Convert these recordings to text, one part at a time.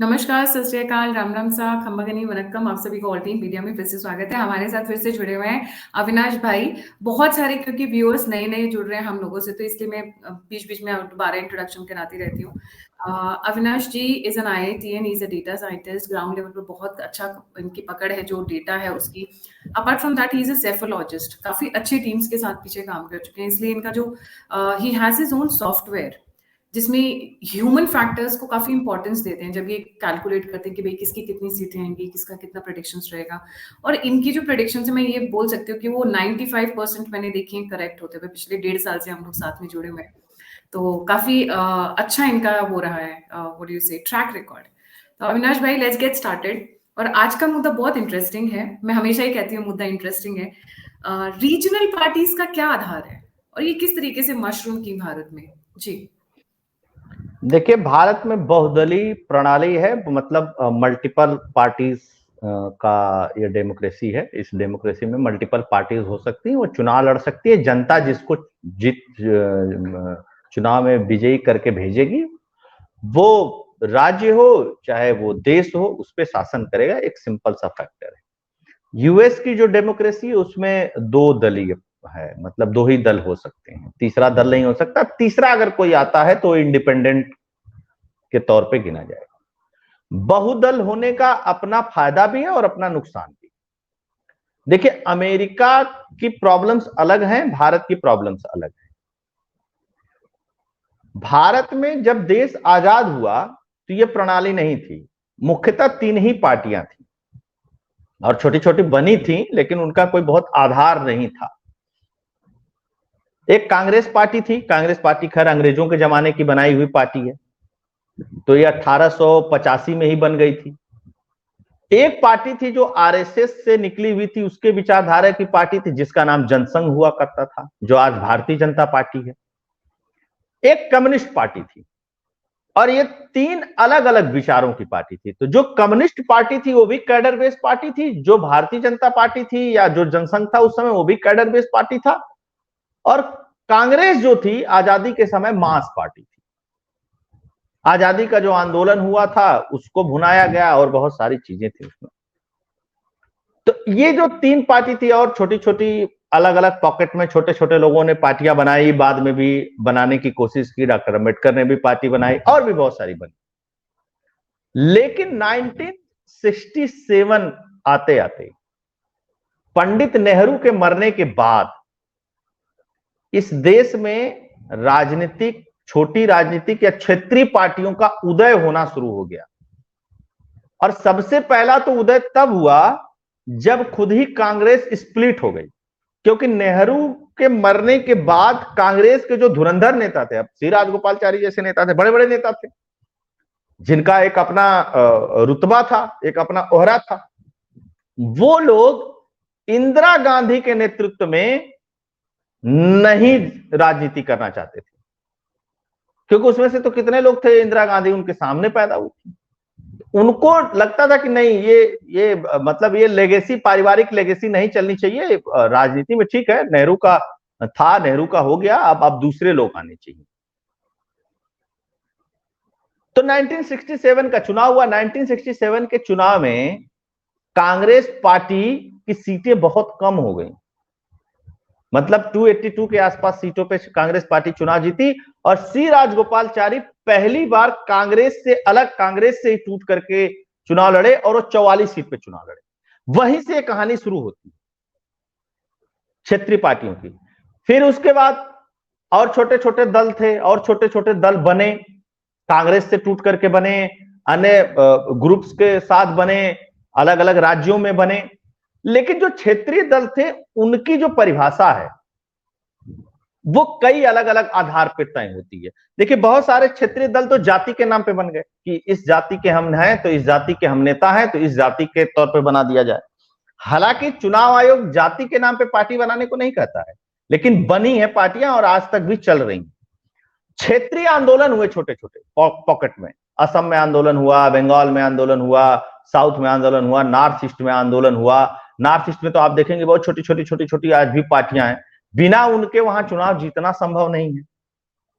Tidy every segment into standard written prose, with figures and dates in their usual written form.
नमस्कार, सत श्री अकाल, राम राम सा, खम्बागनी वनक्कम। आप सभी को ऑल टीम मीडिया में फिर से स्वागत है। हमारे साथ फिर से जुड़े हुए हैं अविनाश भाई। बहुत सारे क्योंकि व्यूअर्स नए-नए जुड़ रहे हैं हम लोगों से, तो इसलिए मैं बीच-बीच में दोबारा इंट्रोडक्शन कराती रहती हूँ। Avinash ji is an IITian, he is a data scientist. Ground level पे बहुत अच्छा इनकी पकड़ है जो डेटा है उसकी। Apart from that he is a psephologist. काफ़ी अच्छी टीम्स के साथ पीछे काम कर चुके हैं, इसलिए इनका जो he has his own software जिसमें ह्यूमन फैक्टर्स को काफ़ी इंपॉर्टेंस देते हैं जब ये कैलकुलेट करते हैं कि भाई किसकी कितनी सीटें आएंगी, किसका कितना प्रेडिक्शंस रहेगा। और इनकी जो प्रेडिक्शंस है मैं ये बोल सकती हूँ कि वो 95% मैंने देखी है करेक्ट होते हुए। पिछले 1.5 साल से हम लोग साथ में जुड़े हुए हैं, तो काफ़ी अच्छा इनका हो रहा है व्हाट डू यू से ट्रैक रिकॉर्ड। तो अविनाश भाई, लेट्स गेट स्टार्टेड। और आज का मुद्दा बहुत इंटरेस्टिंग है। मैं हमेशा ही कहती हूँ मुद्दा इंटरेस्टिंग है। रीजनल पार्टीज का क्या आधार है और ये किस तरीके से मशरूम की भारत में? जी देखिए, भारत में बहुदलीय प्रणाली है, मतलब मल्टीपल पार्टीज का ये डेमोक्रेसी है। इस डेमोक्रेसी में मल्टीपल पार्टीज हो सकती हैं, वो चुनाव लड़ सकती है। जनता जिसको चुनाव में विजयी करके भेजेगी, वो राज्य हो चाहे वो देश हो, उस पर शासन करेगा। एक सिंपल सा फैक्टर है। यूएस की जो डेमोक्रेसी है उसमें दो दलीय है, मतलब दो ही दल हो सकते हैं, तीसरा दल नहीं हो सकता। तीसरा अगर कोई आता है तो इंडिपेंडेंट के तौर पे गिना जाएगा। बहुदल होने का अपना फायदा भी है और अपना नुकसान भी। देखिए, अमेरिका की प्रॉब्लम्स अलग हैं, भारत की प्रॉब्लम्स अलग हैं। भारत में जब देश आजाद हुआ तो यह प्रणाली नहीं थी। मुख्यतः तीन ही पार्टियां थी और छोटी छोटी बनी थी, लेकिन उनका कोई बहुत आधार नहीं था। एक कांग्रेस पार्टी थी। कांग्रेस पार्टी खैर अंग्रेजों के जमाने की बनाई हुई पार्टी है, तो ये 1885 में ही बन गई थी। एक पार्टी थी जो आरएसएस से निकली हुई थी, उसके विचारधारा की पार्टी थी, जिसका नाम जनसंघ हुआ करता था, जो आज भारतीय जनता पार्टी है। एक कम्युनिस्ट पार्टी थी, और ये तीन अलग अलग विचारों की पार्टी थी। तो जो कम्युनिस्ट पार्टी थी वो भी कैडर बेस्ड पार्टी थी, जो भारतीय जनता पार्टी थी या जो जनसंघ था उस समय, वो भी कैडर बेस्ड पार्टी था। और कांग्रेस जो थी आजादी के समय मास पार्टी थी। आजादी का जो आंदोलन हुआ था उसको भुनाया गया और बहुत सारी चीजें थी उसमें। तो ये जो तीन पार्टी थी, और छोटी छोटी अलग अलग पॉकेट में छोटे छोटे लोगों ने पार्टियां बनाई, बाद में भी बनाने की कोशिश की। डॉक्टर अम्बेडकर ने भी पार्टी बनाई और भी बहुत सारी बनी। लेकिन 1967 आते आते, पंडित नेहरू के मरने के बाद, इस देश में राजनीतिक, छोटी राजनीतिक या क्षेत्रीय पार्टियों का उदय होना शुरू हो गया। और सबसे पहला तो उदय तब हुआ जब खुद ही कांग्रेस स्प्लिट हो गई। क्योंकि नेहरू के मरने के बाद कांग्रेस के जो धुरंधर नेता थे, अब सी राजगोपालचारी जैसे नेता थे, बड़े बड़े नेता थे, जिनका एक अपना रुतबा था, एक अपना ओहरा था, वो लोग इंदिरा गांधी के नेतृत्व में नहीं राजनीति करना चाहते थे। क्योंकि उसमें से तो कितने लोग थे, इंदिरा गांधी उनके सामने पैदा हुई थी। उनको लगता था कि नहीं, ये मतलब ये लेगेसी, पारिवारिक लेगेसी नहीं चलनी चाहिए राजनीति में। ठीक है, नेहरू का था, नेहरू का हो गया, अब दूसरे लोग आने चाहिए। तो 1967 का चुनाव हुआ। 1967 के चुनाव में कांग्रेस पार्टी की सीटें बहुत कम हो गई, मतलब 282 के आसपास सीटों पे कांग्रेस पार्टी चुनाव जीती। और सी राजगोपालचारी पहली बार कांग्रेस से अलग, कांग्रेस से ही टूट करके चुनाव लड़े और वो 44 सीट पे चुनाव लड़े। वहीं से कहानी शुरू होती है क्षेत्रीय पार्टियों की। फिर उसके बाद और छोटे छोटे दल थे, और छोटे छोटे दल बने, कांग्रेस से टूट करके बने, अन्य ग्रुप्स के साथ बने, अलग अलग राज्यों में बने। लेकिन जो क्षेत्रीय दल थे उनकी जो परिभाषा है वो कई अलग अलग आधार पर तय होती है। देखिए, बहुत सारे क्षेत्रीय दल तो जाति के नाम पे बन गए कि इस जाति के हम हैं तो इस जाति के हम नेता हैं, तो इस जाति के तौर पे बना दिया जाए। हालांकि चुनाव आयोग जाति के नाम पे पार्टी बनाने को नहीं कहता है, लेकिन बनी है पार्टियां और आज तक भी चल रही। क्षेत्रीय आंदोलन हुए छोटे छोटे पॉकेट में। असम में आंदोलन हुआ, बंगाल में आंदोलन हुआ, साउथ में आंदोलन हुआ, नॉर्थ ईस्ट में आंदोलन हुआ। नॉर्थ ईस्ट में तो आप देखेंगे बहुत छोटी छोटी छोटी छोटी आज भी पार्टियां हैं। बिना उनके वहां चुनाव जीतना संभव नहीं है।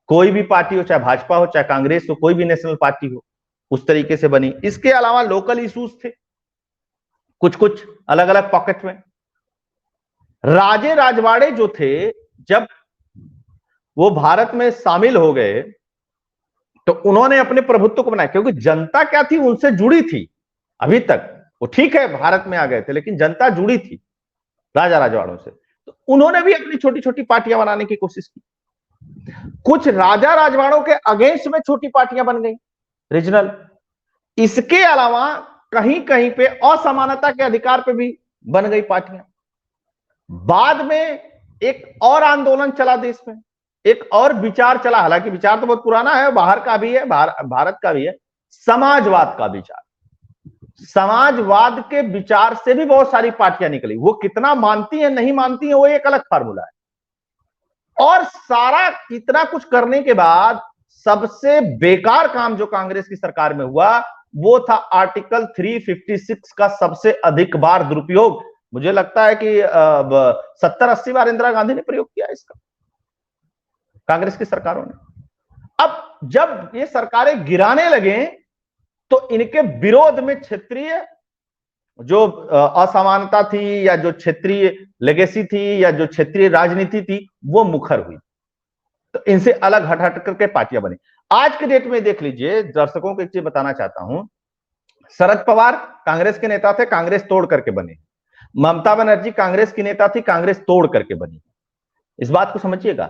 कोई भी पार्टी हो, चाहे भाजपा हो, चाहे कांग्रेस हो, कोई भी नेशनल पार्टी हो, उस तरीके से बनी। इसके अलावा लोकल इश्यूज थे कुछ कुछ अलग अलग पॉकेट में। राजे राजवाड़े जो थे, जब वो भारत में शामिल हो गए तो उन्होंने अपने प्रभुत्व को बनाया, क्योंकि जनता क्या थी, उनसे जुड़ी थी। अभी तक वो ठीक है भारत में आ गए थे, लेकिन जनता जुड़ी थी राजा राजवाड़ों से, तो उन्होंने भी अपनी छोटी छोटी पार्टियां बनाने की कोशिश की। कुछ राजा राजवाड़ों के अगेंस्ट में छोटी पार्टियां बन गई रीजनल। इसके अलावा कहीं कहीं पे असमानता के अधिकार पे भी बन गई पार्टियां। बाद में एक और आंदोलन चला देश में, एक और विचार चला, हालांकि विचार तो बहुत पुराना है, बाहर का भी है, भारत का भी है, समाजवाद का विचार। समाजवाद के विचार से भी बहुत सारी पार्टियां निकली। वो कितना मानती है नहीं मानती है वो एक अलग फार्मूला है। और सारा इतना कुछ करने के बाद सबसे बेकार काम जो कांग्रेस की सरकार में हुआ वो था आर्टिकल 356 का सबसे अधिक बार दुरुपयोग। मुझे लगता है कि 70-80 बार इंदिरा गांधी ने प्रयोग किया इसका, कांग्रेस की सरकारों ने। अब जब ये सरकारें गिराने लगे तो इनके विरोध में क्षेत्रीय जो असमानता थी या जो क्षेत्रीय लेगेसी थी या जो क्षेत्रीय राजनीति थी वो मुखर हुई, तो इनसे अलग हट हट करके पार्टियां बनी। आज के डेट में देख लीजिए, दर्शकों को एक चीज बताना चाहता हूं, शरद पवार कांग्रेस के नेता थे, कांग्रेस तोड़ करके बने। ममता बनर्जी कांग्रेस की नेता थी, कांग्रेस तोड़ करके बनी। इस बात को समझिएगा,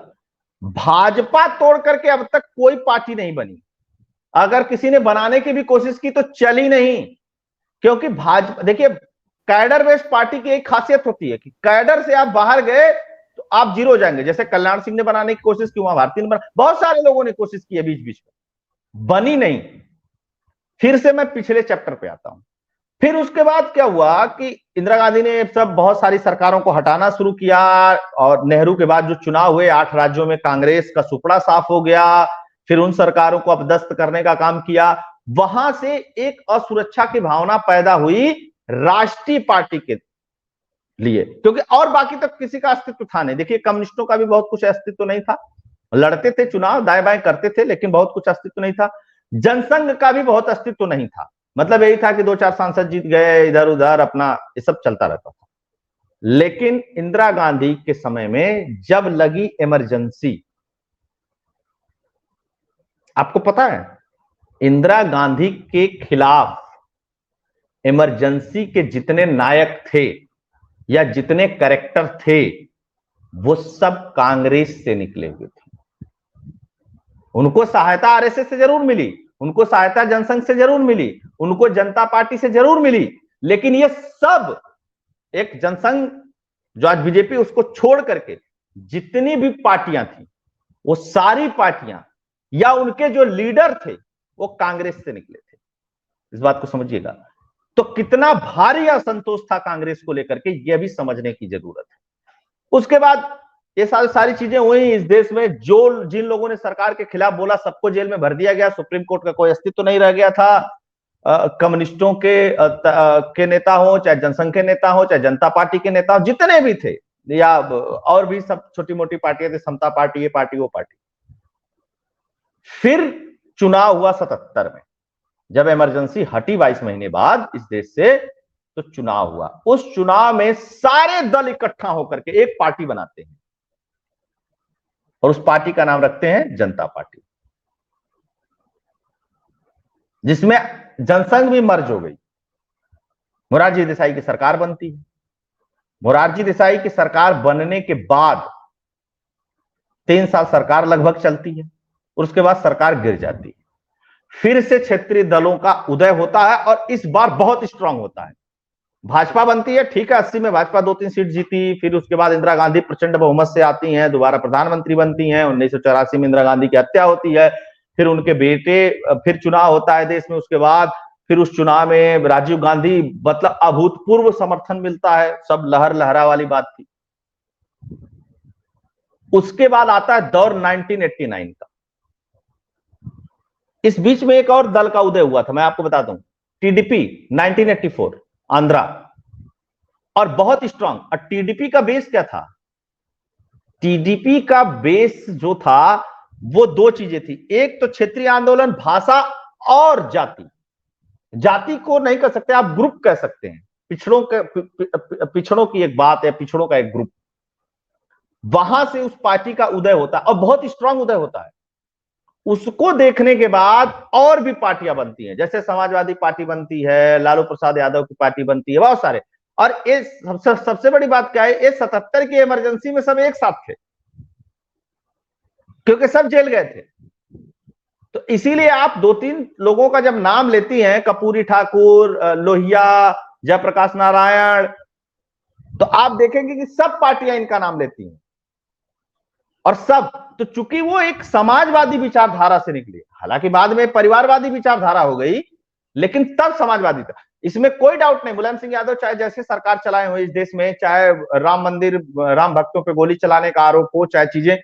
भाजपा तोड़ करके अब तक कोई पार्टी नहीं बनी। अगर किसी ने बनाने की भी कोशिश की तो चली नहीं, क्योंकि भाजपा, देखिए कैडर बेस्ड पार्टी की एक खासियत होती है कि कैडर से आप बाहर गए तो आप जीरो हो जाएंगे। जैसे कल्याण सिंह ने बनाने की कोशिश की, वहां भारती ने बना, बहुत सारे लोगों ने कोशिश की है बीच बीच में, बनी नहीं। फिर से मैं पिछले चैप्टर पे आता हूं। फिर उसके बाद क्या हुआ कि इंदिरा गांधी ने सब बहुत सारी सरकारों को हटाना शुरू किया, और नेहरू के बाद जो चुनाव हुए 8 राज्यों में कांग्रेस का सुपड़ा साफ हो गया। फिर उन सरकारों को अपदस्थ करने का काम किया। वहां से एक असुरक्षा की भावना पैदा हुई राष्ट्रीय पार्टी के लिए, क्योंकि और बाकी तक किसी का अस्तित्व था नहीं। देखिए कम्युनिस्टों का भी बहुत कुछ अस्तित्व नहीं था, लड़ते थे चुनाव, दाएं बाएं करते थे, लेकिन बहुत कुछ अस्तित्व नहीं था। जनसंघ का भी बहुत अस्तित्व नहीं था, मतलब यही था कि 2-4 सांसद जीत गए, इधर उधर अपना ये सब चलता रहता था। लेकिन इंदिरा गांधी के समय में जब लगी इमरजेंसी, आपको पता है इंदिरा गांधी के खिलाफ इमरजेंसी के जितने नायक थे या जितने कैरेक्टर थे वो सब कांग्रेस से निकले हुए थे। उनको सहायता आरएसएस से जरूर मिली, उनको सहायता जनसंघ से जरूर मिली, उनको जनता पार्टी से जरूर मिली, लेकिन ये सब एक जनसंघ जो आज बीजेपी उसको छोड़ करके जितनी भी पार्टियां थी वो सारी पार्टियां या उनके जो लीडर थे वो कांग्रेस से निकले थे। इस बात को समझिएगा। तो कितना भारी असंतोष था कांग्रेस को लेकर के, यह भी समझने की जरूरत है। उसके बाद ये सारी चीजें हुई इस देश में। जो जिन लोगों ने सरकार के खिलाफ बोला सबको जेल में भर दिया गया, सुप्रीम कोर्ट का कोई अस्तित्व नहीं रह गया था। कम्युनिस्टों के नेता हो, चाहे जनसंघ के नेता हो, चाहे जनता पार्टी के नेता हो, जितने भी थे, या और भी सब छोटी मोटी पार्टियां थी, समता पार्टी, ये पार्टी वो पार्टी। फिर चुनाव हुआ 77 में, जब इमरजेंसी हटी 22 महीने बाद इस देश से, तो चुनाव हुआ। उस चुनाव में सारे दल इकट्ठा होकर के एक पार्टी बनाते हैं और उस पार्टी का नाम रखते हैं जनता पार्टी, जिसमें जनसंघ भी मर्ज हो गई। मोरारजी देसाई की सरकार बनती है। मोरारजी देसाई की सरकार बनने के बाद 3 साल सरकार लगभग चलती है और उसके बाद सरकार गिर जाती है। फिर से क्षेत्रीय दलों का उदय होता है और इस बार बहुत स्ट्रांग होता है। भाजपा बनती है, ठीक है, 80 में भाजपा 2-3 सीट जीती। फिर उसके बाद इंदिरा गांधी प्रचंड बहुमत से आती हैं, दोबारा प्रधानमंत्री बनती हैं। 1984 में इंदिरा गांधी की हत्या होती है। फिर उनके बेटे, फिर चुनाव होता है देश में। उसके बाद फिर उस चुनाव में राजीव गांधी, मतलब अभूतपूर्व समर्थन मिलता है, सब लहर लहरा वाली बात थी। उसके बाद आता है दौर 1989 का। इस बीच में एक और दल का उदय हुआ था, मैं आपको बता दूं, टीडीपी 1984 आंध्रा, और बहुत स्ट्रांग। और टीडीपी का बेस क्या था? टीडीपी का बेस जो था वो 2 चीजें थी। एक तो क्षेत्रीय आंदोलन, भाषा और जाति, जाति को नहीं कह सकते आप, ग्रुप कह सकते हैं, पिछड़ों की एक बात है, पिछड़ों का एक ग्रुप, वहां से उस पार्टी का उदय होता है और बहुत स्ट्रांग उदय होता है। उसको देखने के बाद और भी पार्टियां बनती हैं, जैसे समाजवादी पार्टी बनती है, लालू प्रसाद यादव की पार्टी बनती है, बहुत सारे। और ये सबसे बड़ी बात क्या है, ये 77 की इमरजेंसी में सब एक साथ थे, क्योंकि सब जेल गए थे। तो इसीलिए आप 2-3 लोगों का जब नाम लेती हैं, कपूरी ठाकुर, लोहिया, जयप्रकाश नारायण, तो आप देखेंगे कि सब पार्टियां इनका नाम लेती हैं। और सब तो चूंकि वो एक समाजवादी विचारधारा से निकली, हालांकि बाद में परिवारवादी विचारधारा हो गई, लेकिन तब समाजवादी था, इसमें कोई डाउट नहीं। मुलायम सिंह यादव चाहे जैसे सरकार चलाए हुए इस देश में, चाहे राम मंदिर, राम भक्तों पे गोली चलाने का आरोप हो, चाहे चीजें,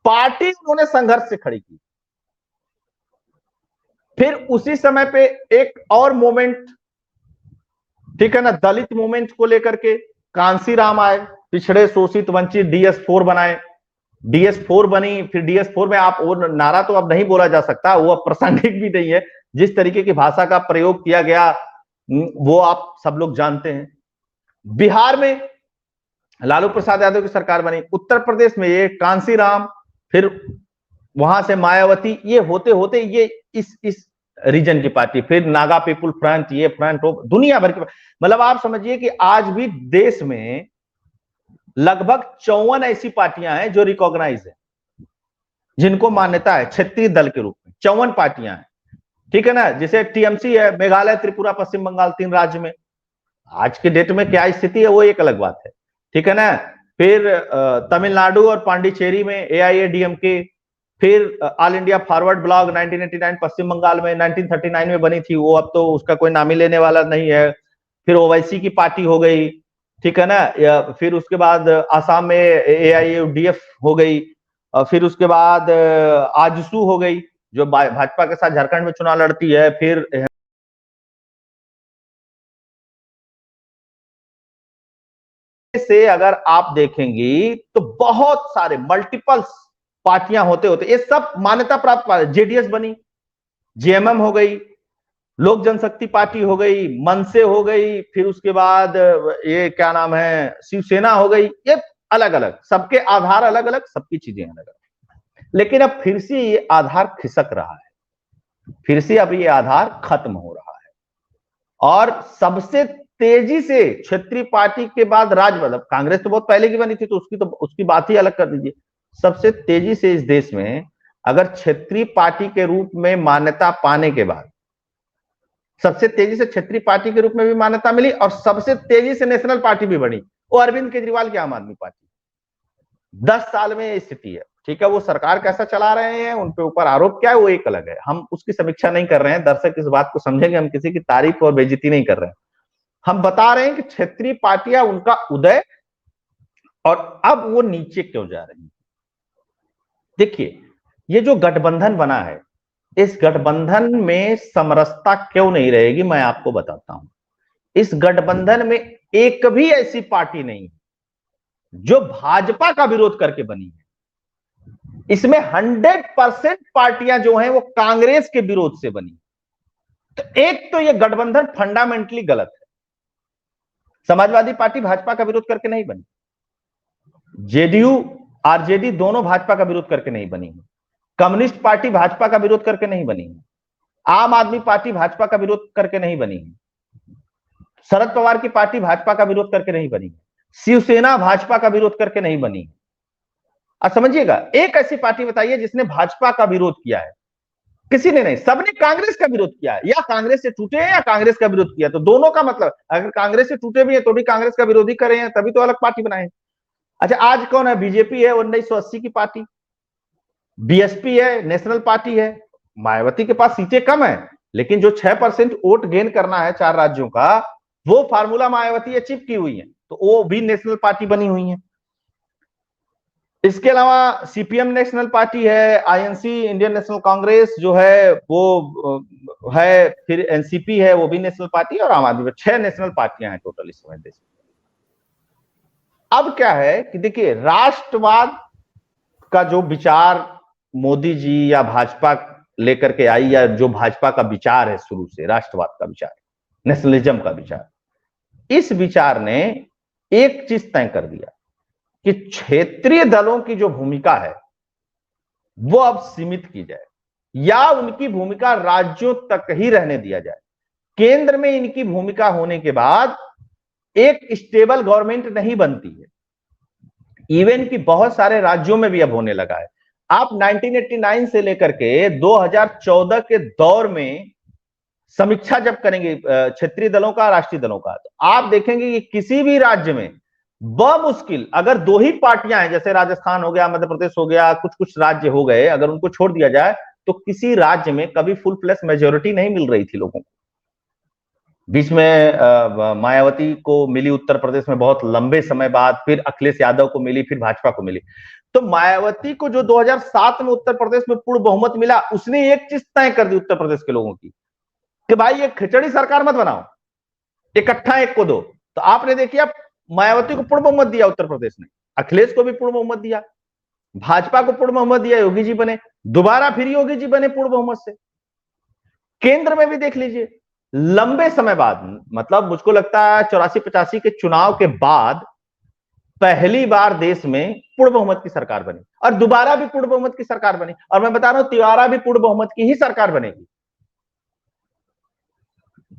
पार्टी उन्होंने संघर्ष से खड़ी की। फिर उसी समय पे एक और मोमेंट, ठीक है ना, दलित मूवमेंट को लेकर के कांसीराम आए, पिछड़े शोषित वंचित, DS4 बनाए, DS4 बनी। फिर DS4 में आप, वो नारा तो अब नहीं बोला जा सकता, वो अब प्रासंगिक भी नहीं है, जिस तरीके की भाषा का प्रयोग किया गया वो आप सब लोग जानते हैं। बिहार में लालू प्रसाद यादव की सरकार बनी, उत्तर प्रदेश में ये कांसीराम, फिर वहां से मायावती, ये होते होते ये इस रीजन की पार्टी, फिर नागा पीपुल फ्रंट, ये फ्रंट हो, दुनिया भर की, मतलब आप समझिए कि आज भी देश में लगभग 54 ऐसी पार्टियां हैं जो रिकॉग्नाइज है, जिनको मान्यता है क्षेत्रीय दल के रूप में, 54 पार्टियां हैं, ठीक है ना। जैसे TMC है, मेघालय, त्रिपुरा, पश्चिम बंगाल, 3 राज्य में। आज के डेट में क्या स्थिति है वो एक अलग बात है, ठीक है ना। फिर तमिलनाडु और पांडिचेरी में AIADMK, फिर ऑल इंडिया फॉरवर्ड ब्लॉक 1989 पश्चिम बंगाल में, 1939 में बनी थी वो, अब तो उसका कोई नाम ही लेने वाला नहीं है। फिर OIC की पार्टी हो गई, ठीक है ना। फिर उसके बाद आसाम में AIUDF हो गई, फिर उसके बाद आजसू हो गई, जो भाजपा के साथ झारखंड में चुनाव लड़ती है। फिर से अगर आप देखेंगी तो बहुत सारे मल्टीपल पार्टियां होते होते ये सब मान्यता प्राप्त, JDS बनी, JMM हो गई, लोक जनशक्ति पार्टी हो गई, मनसे हो गई, फिर उसके बाद ये क्या नाम है, शिवसेना हो गई। ये अलग अलग, सबके आधार अलग अलग, सबकी चीजें अलग अलग। लेकिन अब फिर से ये आधार खिसक रहा है, फिर से अब ये आधार खत्म हो रहा है। और सबसे तेजी से क्षेत्रीय पार्टी के बाद मतलब कांग्रेस तो बहुत पहले की बनी थी, तो उसकी बात ही अलग कर दीजिए। सबसे तेजी से इस देश में अगर क्षेत्रीय पार्टी के रूप में मान्यता पाने के बाद, सबसे तेजी से क्षेत्रीय पार्टी के रूप में भी मान्यता मिली और सबसे तेजी से नेशनल पार्टी भी बनी, वो अरविंद केजरीवाल की आम आदमी पार्टी। 10 साल में ये स्थिति है, ठीक है। वो सरकार कैसा चला रहे हैं, उनके ऊपर आरोप क्या है, वो एक अलग है, हम उसकी समीक्षा नहीं कर रहे हैं। दर्शक इस बात को समझेंगे, हम किसी की तारीफ और बेइज्जती नहीं कर रहे हैं। हम बता रहे हैं कि क्षेत्रीय पार्टियां, उनका उदय, और अब वो नीचे क्यों जा रही है। देखिए, ये जो गठबंधन बना है, इस गठबंधन में समरसता क्यों नहीं रहेगी, मैं आपको बताता हूं। इस गठबंधन में एक भी ऐसी पार्टी नहीं जो भाजपा का विरोध करके बनी है। इसमें 100% पार्टियां जो हैं वो कांग्रेस के विरोध से बनी। तो एक तो ये गठबंधन फंडामेंटली गलत है। समाजवादी पार्टी भाजपा का विरोध करके नहीं बनी, JDU RJD दोनों भाजपा का विरोध करके नहीं बनी है, कम्युनिस्ट पार्टी भाजपा का विरोध करके नहीं बनी है, आम आदमी पार्टी भाजपा का विरोध करके नहीं बनी है, शरद पवार की पार्टी भाजपा का विरोध करके नहीं बनी है, शिवसेना भाजपा का विरोध करके नहीं बनी है। अब समझिएगा, एक ऐसी पार्टी बताइए जिसने भाजपा का विरोध किया है। किसी ने नहीं, सबने कांग्रेस का विरोध किया है, या कांग्रेस से टूटे हैं या कांग्रेस का विरोध किया। तो दोनों का मतलब, अगर कांग्रेस से टूटे भी है तो भी कांग्रेस का विरोधी करे हैं, तभी तो अलग पार्टी बनाए। अच्छा, आज कौन है? बीजेपी है, 1980 की पार्टी, BSP है, नेशनल पार्टी है। मायावती के पास सीटें कम है, लेकिन जो 6% वोट गेन करना है 4 राज्यों का, वो फार्मूला मायावती अचीव की हुई है, तो वो भी नेशनल पार्टी बनी हुई है। इसके अलावा CPM नेशनल पार्टी है, INC इंडियन नेशनल कांग्रेस जो है वो है, फिर NCP है, वो भी नेशनल पार्टी, और आम आदमी, 6 नेशनल पार्टियां हैं टोटल इस समय देश में। अब क्या है कि देखिए, राष्ट्रवाद का जो विचार मोदी जी या भाजपा लेकर के आई, या जो भाजपा का विचार है शुरू से, राष्ट्रवाद का विचार, नेशनलिज्म का विचार, इस विचार ने एक चीज तय कर दिया कि क्षेत्रीय दलों की जो भूमिका है वो अब सीमित की जाए, या उनकी भूमिका राज्यों तक ही रहने दिया जाए। केंद्र में इनकी भूमिका होने के बाद एक स्टेबल गवर्नमेंट नहीं बनती है। इवन कि बहुत सारे राज्यों में भी अब होने लगा है। आप 1989 से लेकर के 2014 के दौर में समीक्षा जब करेंगे क्षेत्रीय दलों का, राष्ट्रीय दलों का, तो आप देखेंगे कि किसी भी राज्य में बमुश्किल अगर दो ही पार्टियां हैं, जैसे राजस्थान हो गया, मध्य प्रदेश हो गया, कुछ कुछ राज्य हो गए, अगर उनको छोड़ दिया जाए तो किसी राज्य में कभी फुल फ्लैश मेजोरिटी नहीं मिल रही थी लोगों को। बीच में मायावती को मिली उत्तर प्रदेश में बहुत लंबे समय बाद, फिर अखिलेश यादव को मिली, फिर भाजपा को मिली। तो मायावती को जो 2007 में उत्तर प्रदेश में पूर्ण बहुमत मिला, उसने एक चीज तय कर दी उत्तर प्रदेश के लोगों की कि भाई ये खिचड़ी सरकार मत बनाओ, इकट्ठा एक को दो। तो आपने देखिए मायावती को पूर्ण बहुमत दिया उत्तर प्रदेश ने, अखिलेश को भी पूर्ण बहुमत दिया, भाजपा को पूर्ण बहुमत दिया, योगी जी बने, दोबारा फिर योगी जी बने पूर्ण बहुमत से। केंद्र में भी देख लीजिए, लंबे समय बाद, मतलब मुझको लगता है 84-85 के चुनाव के बाद पहली बार देश में पूर्ण बहुमत की सरकार बनी, और दोबारा भी पूर्ण बहुमत की सरकार बनी, और मैं बता रहा हूं तिवारा भी पूर्ण बहुमत की ही सरकार बनेगी,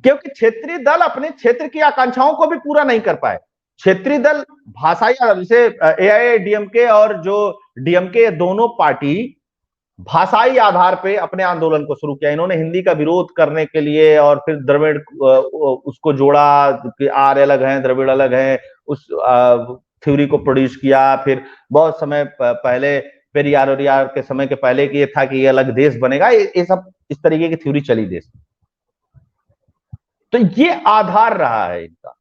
क्योंकि क्षेत्रीय दल अपने क्षेत्र की आकांक्षाओं को भी पूरा नहीं कर पाए। क्षेत्रीय दल भाषाई, जैसे एआईएडीएमके और जो डीएमके, दोनों पार्टी भाषाई आधार पे अपने आंदोलन को शुरू किया। इन्होंने हिंदी का विरोध करने के लिए, और फिर द्रविड़ उसको जोड़ा कि आर्य अलग है, द्रविड़ अलग है, उस थ्योरी को प्रोड्यूस किया। फिर बहुत समय पहले, पेरियार और यार के समय के पहले कि ये था कि ये अलग देश बनेगा, ये सब इस तरीके की थ्योरी चली देश में। तो ये आधार रहा है इनका।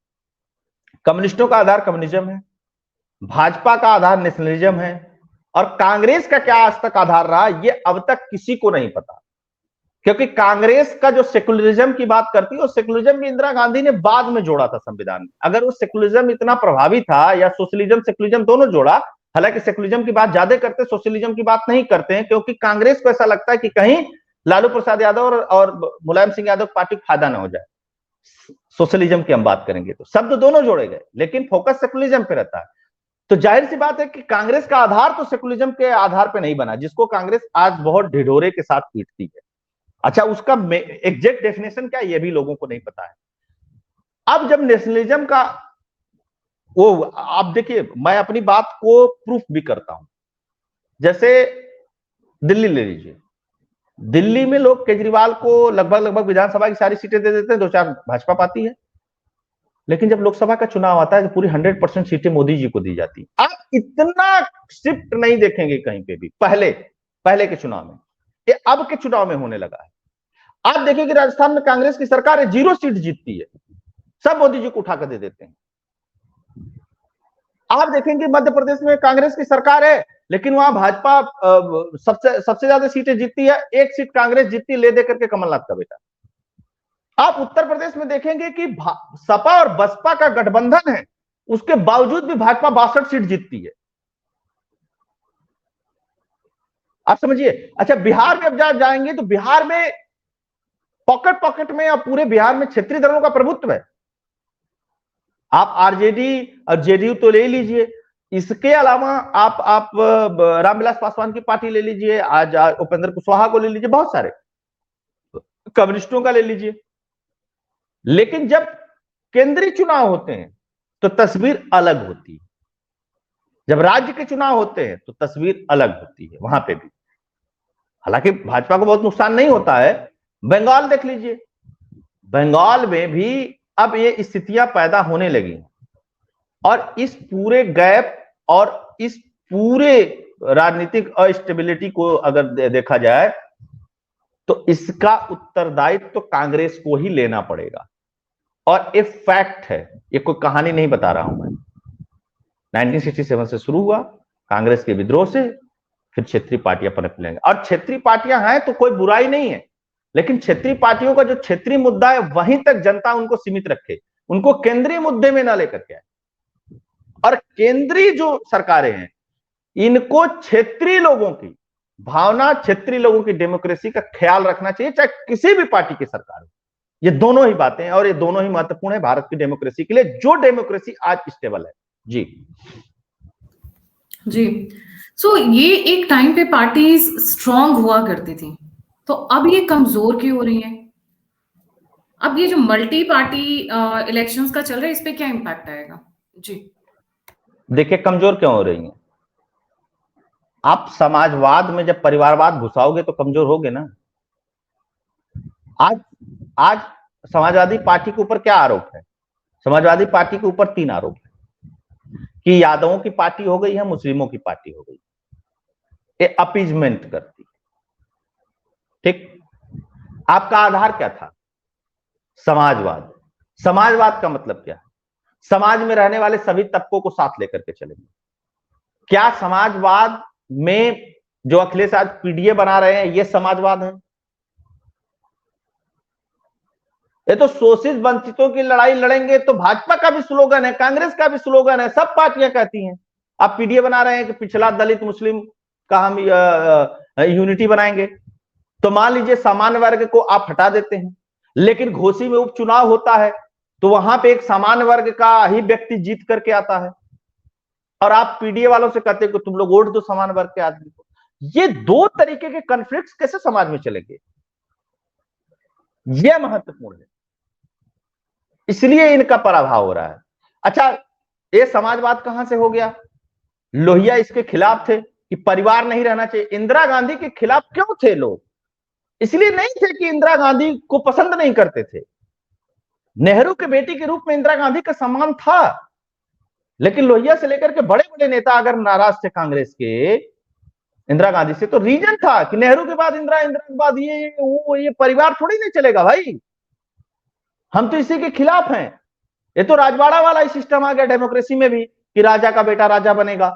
कम्युनिस्टों का आधार कम्युनिज्म है, भाजपा का आधार नेशनलिज्म है, और कांग्रेस का क्या आज तक आधार रहा ये अब तक किसी को नहीं पता। क्योंकि कांग्रेस का जो सेकुलरिज्म की बात करती है, उस सेकुलरिज्म भी इंदिरा गांधी ने बाद में जोड़ा था संविधान में। अगर वो सेकुलरिज्म इतना प्रभावी था, या सोशलिज्म सेकुलरिज्म दोनों जोड़ा, हालांकि सेकुलरिज्म की बात ज्यादा करते, सोशलिज्म की बात नहीं करते हैं, क्योंकि कांग्रेस को ऐसा लगता है कि कहीं लालू प्रसाद यादव और मुलायम सिंह यादव पार्टी को फायदा ना हो जाए। सोशलिज्म की हम बात करेंगे तो शब्द दोनों जोड़े गए, लेकिन फोकस सेकुलरिज्म पे रहता है। तो जाहिर सी बात है कि कांग्रेस का आधार तो सेकुलरिज्म के आधार पे नहीं बना, जिसको कांग्रेस आज बहुत ढिढोरे के साथ पीटती है। अच्छा, उसका एग्जैक्ट डेफिनेशन क्या है ये भी लोगों को नहीं पता है। अब जब नेशनलिज्म का वो, आप देखिए, मैं अपनी बात को प्रूफ भी करता हूं। जैसे दिल्ली ले लीजिए, दिल्ली में लोग केजरीवाल को लगभग विधानसभा की सारी सीटें दे देते हैं, 2-4 भाजपा पाती है, लेकिन जब लोकसभा का चुनाव आता है तो पूरी 100% सीटें मोदी जी को दी जाती। आप इतना शिफ्ट नहीं देखेंगे कहीं पे भी, पहले के चुनाव में, ये अब के चुनाव में होने लगा है। आप देखिए कि राजस्थान में कांग्रेस की सरकार है, 0 सीट जीतती है, सब मोदी जी को उठाकर दे देते हैं। आप देखेंगे मध्य प्रदेश में कांग्रेस की सरकार है, लेकिन वहां भाजपा सबसे ज्यादा सीटें जीतती है, 1 सीट कांग्रेस जीतती ले दे करके कमलनाथ का बेटा। आप उत्तर प्रदेश में देखेंगे कि सपा और बसपा का गठबंधन है, उसके बावजूद भी भाजपा 62 सीट जीतती है। आप समझिए। अच्छा, बिहार में अब जाएंगे तो बिहार में पॉकेट में, और पूरे बिहार में क्षेत्रीय दलों का प्रभुत्व है। आप आरजेडी और जेडीयू तो ले लीजिए, इसके अलावा आप रामविलास पासवान की पार्टी ले लीजिए, आज उपेंद्र कुशवाहा को ले लीजिए, बहुत सारे कम्युनिस्टों का ले लीजिए। लेकिन जब केंद्रीय चुनाव होते हैं तो तस्वीर अलग होती है, जब राज्य के चुनाव होते हैं तो तस्वीर अलग होती है वहां पे भी। हालांकि भाजपा को बहुत नुकसान नहीं होता है। बंगाल देख लीजिए, बंगाल में भी अब ये स्थितियां पैदा होने लगी, और इस पूरे गैप और इस पूरे राजनीतिक अस्टेबिलिटी को अगर देखा जाए तो इसका उत्तरदायित्व तो कांग्रेस को ही लेना पड़ेगा। और एक फैक्ट है, ये कोई कहानी नहीं बता रहा हूं मैं। 1967 से शुरू हुआ कांग्रेस के विद्रोह से, फिर क्षेत्रीय पार्टियां पनप लेंगे, और क्षेत्रीय पार्टियां हैं तो कोई बुराई नहीं है, लेकिन क्षेत्रीय पार्टियों का जो क्षेत्रीय मुद्दा है वहीं तक जनता उनको सीमित रखे, उनको केंद्रीय मुद्दे में ना लेकर के आए। और केंद्रीय जो सरकारें हैं इनको क्षेत्रीय लोगों की, भावना, क्षेत्रीय लोगों की डेमोक्रेसी का ख्याल रखना चाहिए, चाहे किसी भी पार्टी की सरकार हो। ये दोनों ही बातें हैं और ये दोनों ही महत्वपूर्ण है भारत की डेमोक्रेसी के लिए, जो डेमोक्रेसी आज स्टेबल है। जी जी। सो ये एक टाइम पे पार्टीज स्ट्रांग हुआ करती थी, तो अब ये कमजोर क्यों हो रही है? अब ये जो मल्टी पार्टी इलेक्शंस का चल रहा है, इस पे क्या इम्पैक्ट आएगा? जी। देखिए, कमजोर क्यों हो रही हैं? आप समाजवाद में जब परिवारवाद घुसाओगे तो कमजोर होगे ना। आज आज समाजवादी पार्टी के ऊपर क्या आरोप है? समाजवादी पार्टी के ऊपर 3 आरोप है कि यादवों की पार्टी हो गई है, मुस्लिमों की पार्टी हो गई, ये अपीजमेंट करती। ठीक, आपका आधार क्या था? समाजवाद। समाजवाद का मतलब क्या है? समाज में रहने वाले सभी तबकों को साथ लेकर के चलेंगे। क्या समाजवाद में जो अखिलेश आज पीडीए बना रहे हैं ये समाजवाद है? ये तो शोषित वंचितों की लड़ाई लड़ेंगे, तो भाजपा का भी स्लोगन है, कांग्रेस का भी स्लोगन है, सब पार्टियां कहती हैं। आप पीडीए बना रहे हैं कि पिछड़ा दलित मुस्लिम का हम यूनिटी बनाएंगे, तो मान लीजिए सामान्य वर्ग को आप हटा देते हैं, लेकिन घोसी में उपचुनाव होता है तो वहां पे एक सामान्य वर्ग का ही व्यक्ति जीत करके आता है और आप पीडीए वालों से कहते हैं कि तुम लोग वोट दो सामान्य वर्ग के आदमी को। ये 2 तरीके के कॉन्फ्लिक्ट कैसे समाज में चलेंगे? यह महत्वपूर्ण है, इसलिए इनका पराभव हो रहा है। अच्छा, ये समाजवाद कहां से हो गया? लोहिया इसके खिलाफ थे कि परिवार नहीं रहना चाहिए। इंदिरा गांधी के खिलाफ क्यों थे लोग? इसलिए नहीं थे कि इंदिरा गांधी को पसंद नहीं करते थे। नेहरू के बेटी के रूप में इंदिरा गांधी का सम्मान था, लेकिन लोहिया से लेकर के बड़े बड़े नेता अगर नाराज थे कांग्रेस के इंदिरा गांधी से, तो रीजन था कि नेहरू के बाद इंदिरा, इंदिरा के बाद ये परिवार थोड़ी नहीं चलेगा भाई, हम तो इसी के खिलाफ हैं। ये तो राजवाड़ा वाला ही सिस्टम आ गया डेमोक्रेसी में भी कि राजा का बेटा राजा बनेगा,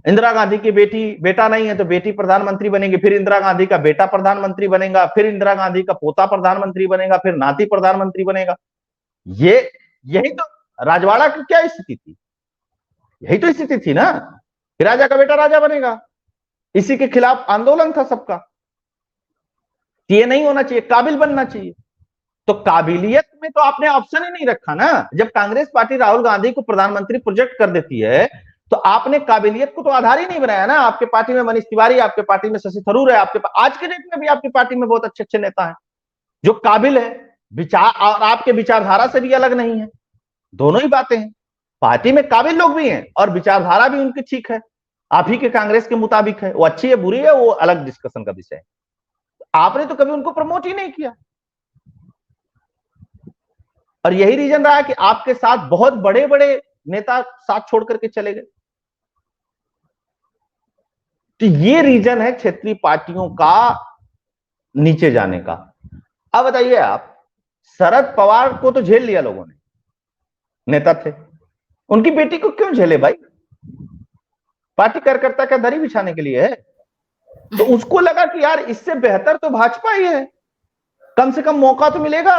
इंदिरा गांधी की बेटी बेटा नहीं है तो बेटी प्रधानमंत्री बनेगी, फिर इंदिरा गांधी का बेटा प्रधानमंत्री बनेगा, फिर इंदिरा गांधी का पोता प्रधानमंत्री बनेगा, फिर नाती प्रधानमंत्री बनेगा। ये यही तो राजवाड़ा की क्या स्थिति थी? यही तो स्थिति थी ना कि राजा का बेटा राजा बनेगा। इसी के खिलाफ आंदोलन था सबका, ये नहीं होना चाहिए, काबिल बनना चाहिए। तो काबिलियत में तो आपने ऑप्शन ही नहीं रखा ना। जब कांग्रेस पार्टी राहुल गांधी को प्रधानमंत्री प्रोजेक्ट कर देती है तो आपने काबिलियत को तो आधार ही नहीं बनाया ना। आपके पार्टी में मनीष तिवारी, आपके पार्टी में शशि थरूर है, आपके आज के डेट में भी आपकी पार्टी में बहुत अच्छे अच्छे नेता हैं जो काबिल है, विचार और आपके विचारधारा से भी अलग नहीं है। दोनों ही बातें हैं, पार्टी में काबिल लोग भी हैं और विचारधारा भी उनकी ठीक है, आप ही के कांग्रेस के मुताबिक है। वो अच्छी है बुरी है वो अलग डिस्कशन का विषय है। आपने तो कभी उनको प्रमोट ही नहीं किया और यही रीजन रहा कि आपके साथ बहुत बड़े बड़े नेता साथ छोड़ करके चले गए। तो ये रीजन है क्षेत्रीय पार्टियों का नीचे जाने का। अब बताइए आप, शरद पवार को तो झेल लिया लोगों ने, नेता थे, उनकी बेटी को क्यों झेले भाई? पार्टी कार्यकर्ता का दरी बिछाने के लिए है। तो उसको लगा कि यार इससे बेहतर तो भाजपा ही है, कम से कम मौका तो मिलेगा।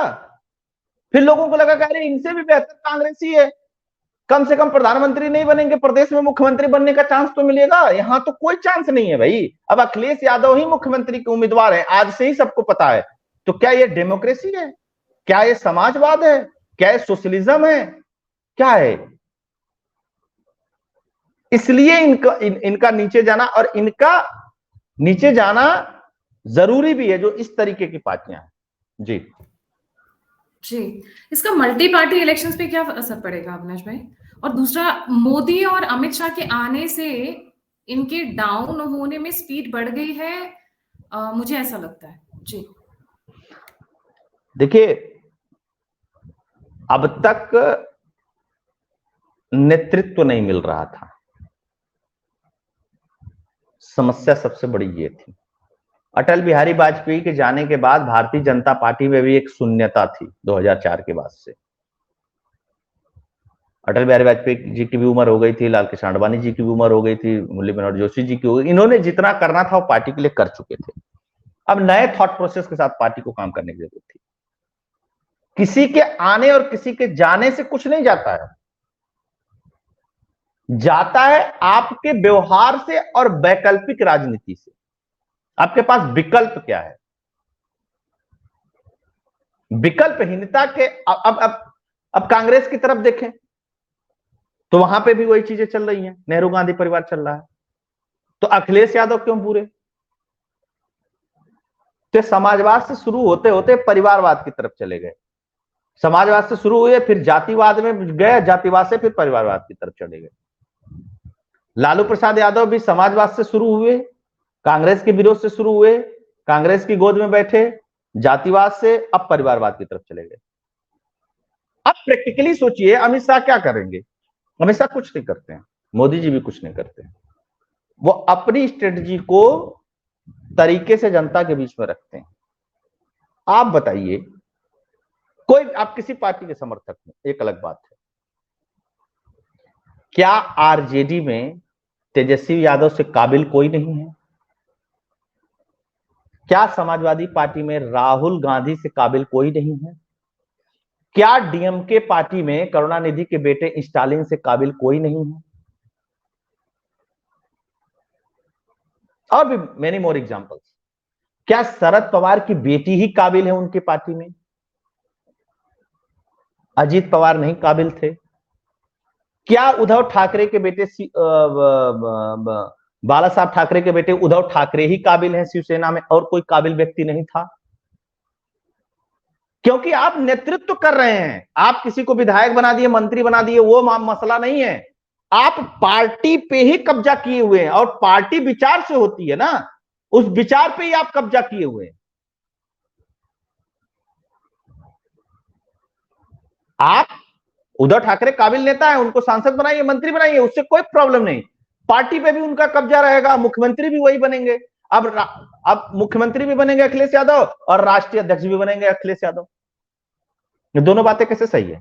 फिर लोगों को लगा कि अरे इनसे भी बेहतर कांग्रेस ही है, कम से कम प्रधानमंत्री नहीं बनेंगे, प्रदेश में मुख्यमंत्री बनने का चांस तो मिलेगा। यहां तो कोई चांस नहीं है भाई, अब अखिलेश यादव ही मुख्यमंत्री के उम्मीदवार हैं, आज से ही सबको पता है। तो क्या ये डेमोक्रेसी है? क्या ये समाजवाद है? क्या ये सोशलिज्म है? क्या है? इसलिए इनका नीचे जाना, और इनका नीचे जाना जरूरी भी है जो इस तरीके की पार्टियां हैं। जी जी, इसका मल्टी पार्टी इलेक्शंस पे क्या असर पड़ेगा अविनाश भाई? और दूसरा, मोदी और अमित शाह के आने से इनके डाउन होने में स्पीड बढ़ गई है, मुझे ऐसा लगता है। जी देखिए, अब तक नेतृत्व नहीं मिल रहा था, समस्या सबसे बड़ी ये थी। अटल बिहारी वाजपेयी के जाने के बाद भारतीय जनता पार्टी में भी एक शून्यता थी 2004 के बाद से। अटल बिहारी वाजपेयी जी की भी उम्र हो गई थी, लाल कृष्ण आडवाणी जी की भी उम्र हो गई थी, मुरली मनोहर जोशी जी की हो गई। इन्होंने जितना करना था वो पार्टी के लिए कर चुके थे। अब नए थॉट प्रोसेस के साथ पार्टी को काम करने की जरूरत थी। किसी के आने और किसी के जाने से कुछ नहीं जाता है, जाता है आपके व्यवहार से और वैकल्पिक राजनीति से। आपके पास विकल्प क्या है? विकल्पहीनता के अब कांग्रेस की तरफ देखें तो वहां पे भी वही चीजें चल रही हैं, नेहरू गांधी परिवार चल रहा है। तो अखिलेश यादव क्यों बुरे? तो समाजवाद से शुरू होते होते परिवारवाद की तरफ चले गए, समाजवाद से शुरू हुए फिर जातिवाद में गए, जातिवाद से फिर परिवारवाद की तरफ चले गए। लालू प्रसाद यादव भी समाजवाद से शुरू हुए, कांग्रेस के विरोध से शुरू हुए, कांग्रेस की गोद में बैठे, जातिवाद से अब परिवारवाद की तरफ चले गए। अब प्रैक्टिकली सोचिए अमित शाह क्या करेंगे? अमित शाह कुछ नहीं करते हैं, मोदी जी भी कुछ नहीं करते हैं। वो अपनी स्ट्रेटजी को तरीके से जनता के बीच में रखते हैं। आप बताइए, कोई आप किसी पार्टी के समर्थक हैं, एक अलग बात है, क्या आरजेडी में तेजस्वी यादव से काबिल कोई नहीं है? क्या समाजवादी पार्टी में राहुल गांधी से काबिल कोई नहीं है? क्या डीएमके पार्टी में करुणानिधि के बेटे स्टालिन से काबिल कोई नहीं है? और भी मेनी मोर एग्जांपल्स। क्या शरद पवार की बेटी ही काबिल है उनकी पार्टी में? अजीत पवार नहीं काबिल थे? क्या उद्धव ठाकरे के बेटे बाला साहब ठाकरे के बेटे उद्धव ठाकरे ही काबिल हैं शिवसेना में, और कोई काबिल व्यक्ति नहीं था? क्योंकि आप नेतृत्व कर रहे हैं, आप किसी को विधायक बना दिए, मंत्री बना दिए, वो मसला नहीं है। आप पार्टी पे ही कब्जा किए हुए हैं, और पार्टी विचार से होती है ना, उस विचार पे ही आप कब्जा किए हुए हैं। आप उद्धव ठाकरे काबिल नेता है, उनको सांसद बनाइए, मंत्री बनाइए, उससे कोई प्रॉब्लम नहीं। पार्टी पे भी उनका कब्जा रहेगा, मुख्यमंत्री भी वही बनेंगे। अब मुख्यमंत्री भी बनेंगे अखिलेश यादव और राष्ट्रीय अध्यक्ष भी बनेंगे अखिलेश यादव। ये दोनों बातें कैसे सही है?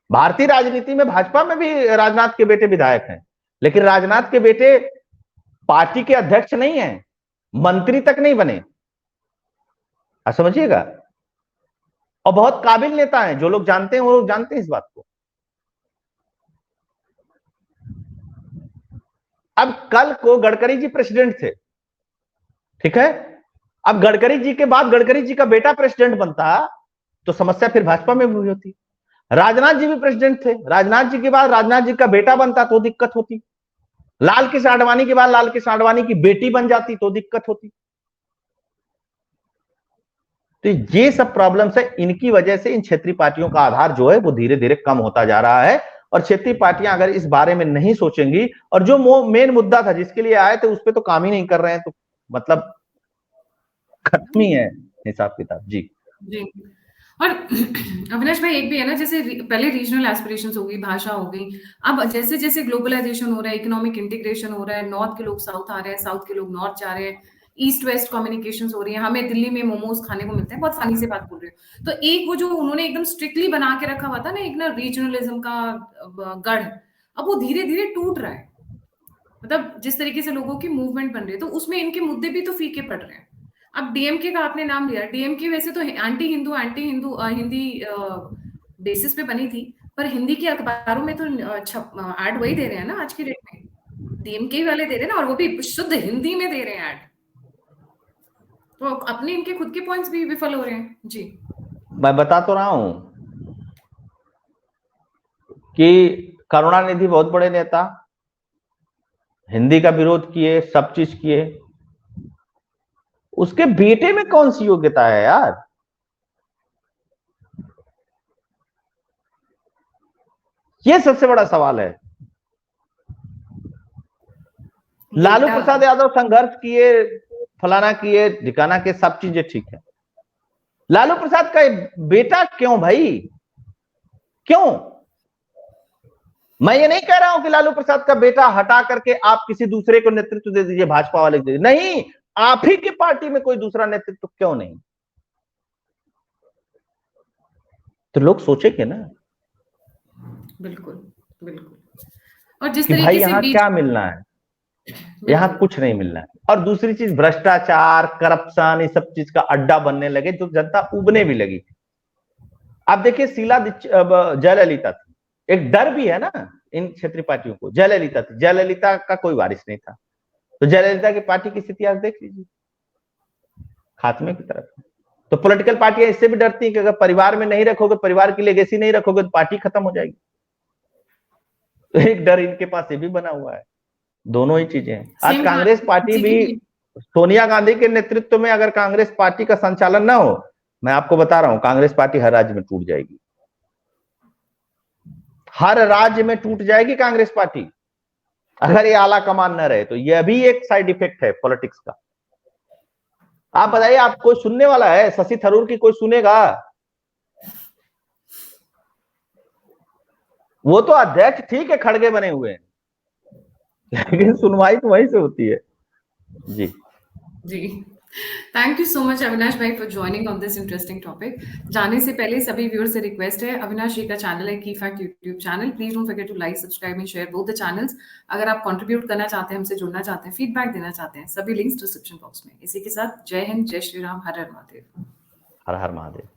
भारतीय राजनीति में भाजपा में भी राजनाथ के बेटे विधायक हैं, लेकिन राजनाथ के बेटे पार्टी के अध्यक्ष नहीं है, मंत्री तक नहीं बने, समझिएगा। और बहुत काबिल नेता हैं, जो लोग जानते हैं वो लोग जानते हैं इस बात को। अब कल को गडकरी जी प्रेसिडेंट थे, ठीक है, अब गडकरी जी के बाद गडकरी जी का बेटा प्रेसिडेंट बनता तो समस्या फिर भाजपा में भी होती। राजनाथ जी भी प्रेसिडेंट थे, राजनाथ जी के बाद राजनाथ जी का बेटा बनता तो दिक्कत होती। लाल कृष्ण आडवाणी के बाद लाल कृष्ण आडवाणी की बेटी बन जाती तो दिक्कत होती। तो ये सब प्रॉब्लम्स है, इनकी वजह से इन क्षेत्रीय पार्टियों का आधार जो है वो धीरे धीरे कम होता जा रहा है। और क्षेत्रीय पार्टियां अगर इस बारे में नहीं सोचेंगी, और जो मेन मुद्दा था जिसके लिए आए थे उस पर तो काम ही नहीं कर रहे हैं, तो मतलब खत्म ही है हिसाब किताब। जी जी। और अविनाश भाई एक भी है ना, जैसे पहले रीजनल एस्पिरेशंस हो गई, भाषा हो गई, अब जैसे जैसे ग्लोबलाइजेशन हो रहा है, इकोनॉमिक इंटीग्रेशन हो रहा है, नॉर्थ के लोग साउथ आ रहे हैं, साउथ के लोग नॉर्थ जा रहे हैं, ईस्ट वेस्ट कम्युनिकेशंस हो रही है, हमें दिल्ली में मोमोज खाने को मिलते हैं, बहुत फनी से बात बोल रही हूँ। तो एक वो जो उन्होंने एकदम स्ट्रिक्टली बना के रखा हुआ था ना, एक ना रीजनलिज्म का गढ़, अब वो धीरे धीरे टूट रहा है। मतलब जिस तरीके से लोगों की मूवमेंट बन रही है, तो उसमें इनके मुद्दे भी तो फीके पड़ रहे हैं। अब डीएमके का आपने नाम लिया, डीएमके वैसे तो एंटी हिंदू हिंदी बेसिस पे बनी थी, पर हिंदी के अखबारों में तो ऐड वही दे रहे हैं ना आज की डेट में, डीएमके वाले दे रहे हैं ना, और वो भी शुद्ध हिंदी में दे रहे हैं ऐड। तो अपने इनके खुद के पॉइंट्स भी विफल हो रहे हैं। जी मैं बता तो रहा हूं कि करुणानिधि बहुत बड़े नेता, हिंदी का विरोध किए, सब चीज किए, उसके बेटे में कौन सी योग्यता है यार? ये सबसे बड़ा सवाल है। लालू प्रसाद यादव संघर्ष किए, फलाना किए, ढिकाना किए, सब चीजें ठीक है। लालू प्रसाद का बेटा क्यों भाई, क्यों? मैं ये नहीं कह रहा हूं कि लालू प्रसाद का बेटा हटा करके आप किसी दूसरे को नेतृत्व दे दीजिए, भाजपा वाले दे दीजिए, नहीं, आप ही की पार्टी में कोई दूसरा नेतृत्व क्यों नहीं? तो लोग सोचेंगे ना। बिल्कुल बिल्कुल। और जिस कि भाई तरीके से यहां क्या मिलना है, यहां कुछ नहीं मिलना है। और दूसरी चीज, भ्रष्टाचार, करप्शन, इस सब चीज का अड्डा बनने लगे, तो जनता उबने भी लगी। आप देखिए शीला जयललिता थी, एक डर भी है ना इन क्षेत्रीय पार्टियों को। जयललिता थी, जयललिता का कोई वारिस नहीं था, तो जयललिता की पार्टी की स्थिति आज देख लीजिए, खात्मे की तरफ। तो पॉलिटिकल पार्टियां इससे भी डरती हैं कि अगर परिवार में नहीं रखोगे, परिवार की लेगेसी नहीं रखोगे, तो पार्टी खत्म हो जाएगी। तो एक डर इनके पास ये भी बना हुआ है, दोनों ही चीजें हैं। आज कांग्रेस पार्टी भी, सोनिया गांधी के नेतृत्व में अगर कांग्रेस पार्टी का संचालन ना हो, मैं आपको बता रहा हूं, कांग्रेस पार्टी हर राज्य में टूट जाएगी, हर राज्य में टूट जाएगी कांग्रेस पार्टी, अगर ये आला कमान न रहे तो। यह भी एक साइड इफेक्ट है पॉलिटिक्स का। आप बताइए, आप कोई सुनने वाला है? शशि थरूर की कोई सुनेगा? वो तो अध्यक्ष ठीक है, खड़गे बने हुए हैं, लेकिन सुनवाई तो वहीं से होती है। जी जी, thank you so much Avinash भाई for joining on this interesting topic. जाने से पहले सभी व्यूअर्स से रिक्वेस्ट है, अविनाश जी का चैनल है की fact YouTube channel, please don't forget to like, subscribe and share both the channels. अगर आप कंट्रीब्यूट करना चाहते हैं, हमसे जुड़ना चाहते हैं, फीडबैक देना चाहते हैं, सभी लिंक्स डिस्क्रिप्शन बॉक्स में। इसी के साथ जय हिंद, जय श्री राम, हर हर महादेव। हर हर महादेव।